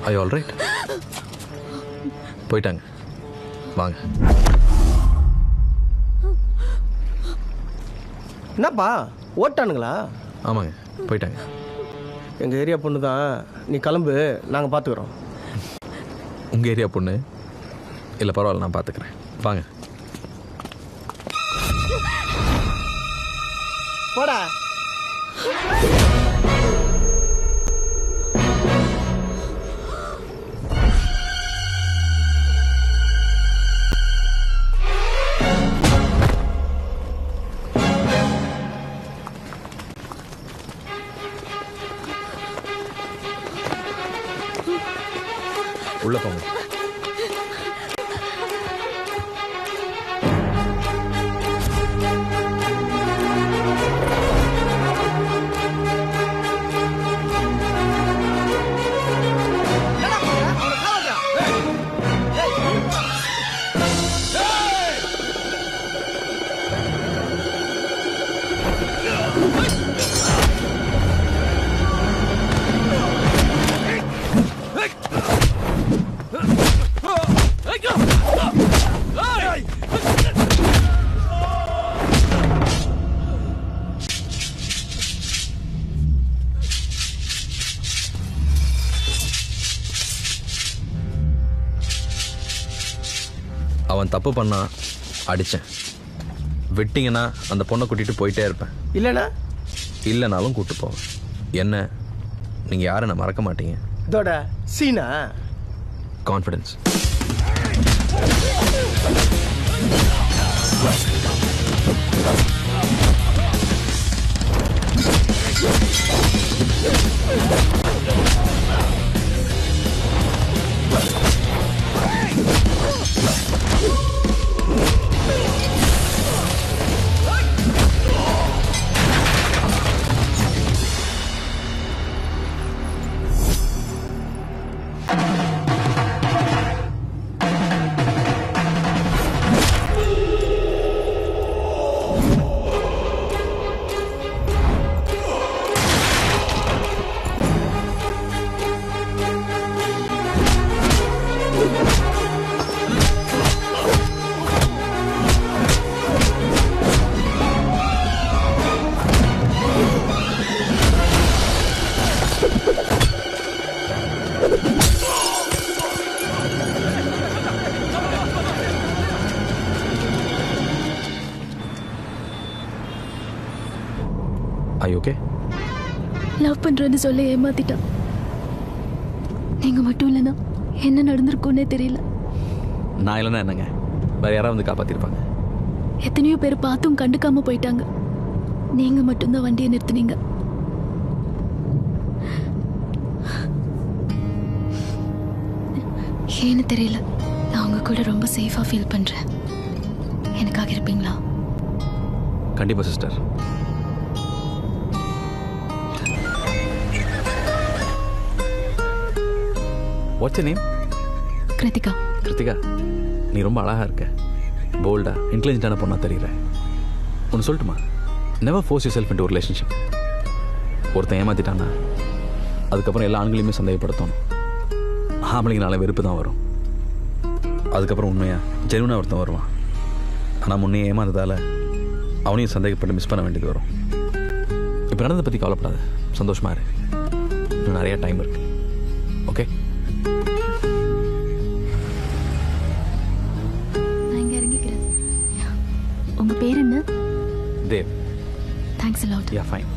I all right? போயிட்டாங்க, வாங்க. என்னப்பா ஓட்டானுங்களா? ஆமாங்க, போயிட்டாங்க. எங்கள் ஏரியா பொண்ணு தான், நீ கிளம்பு, நாங்கள் பார்த்துக்குறோம். உங்கள் ஏரியா பொண்ணு? இல்லை பரவாயில்ல, நான் பார்த்துக்கிறேன், வாங்க. போடா. உள்ள போங்க. அவன் தப்பு பண்ணா அடித்தேன். விட்டிங்கன்னா அந்த பொண்ணை கூட்டிகிட்டு போயிட்டே இருப்பேன். இல்லைனாலும் கூப்பிட்டு போவேன். என்ன, நீங்கள் யாரும் நான் மறக்க மாட்டீங்க. இதோட சீனா கான்ஃபிடன்ஸ். ஓகே, லவ் பண்றேன்னு சொல்லி ஏமாத்திட்டான். நீங்க மட்டும் இல்லைன்னா என்ன நடந்திருக்கும்னே தெரியல. நான் இல்லைன்னா என்னங்க, வேற யாராவது வந்து காப்பாத்திருப்பாங்க. எத்தனையோ பேர் பார்த்தும் கண்டுக்காம போயிட்டாங்க. நீங்க மட்டும்தான் வண்டியை நிறுத்துனீங்க. ஏன்னு தெரியல, நான் உங்க கூட ரொம்ப சேஃபா ஃபீல் பண்றேன். எனக்காக இருப்பீங்களா? கண்டிப்பா sister. What's your name? Kiruthika. Kiruthika, நீ ரொம்ப அழகா இருக்க. போல்டா, இன்டெலிஜென்ட்டான பொண்ணா தெரியுற. ஒன்று சொல்லட்டுமா? Never force yourself into ஒரு ரிலேஷன்ஷிப். ஒருத்தன் ஏமாத்திட்டான்னா அதுக்கப்புறம் எல்லா ஆண்களையுமே சந்தேகப்படுத்தணும். ஆம்பளைங்கனால வெறுப்பு தான் வரும். அதுக்கப்புறம் உண்மையாக ஜெனுவனாக ஒருத்தன் வருவான். ஆனால் முன்னே ஏமாந்ததால் அவனையும் சந்தேகப்பட்டு மிஸ் பண்ண வேண்டியது வரும். இப்போ நடந்ததை பற்றி கவலைப்படாத, சந்தோஷமாக இரு. இன்னும் நிறையா டைம் இருக்கு. ஓகே, நான் இங்கே இறங்கிக்கிறேன். உங்கள் பேர் என்ன? Dev. Thanks a lot. Yeah, fine.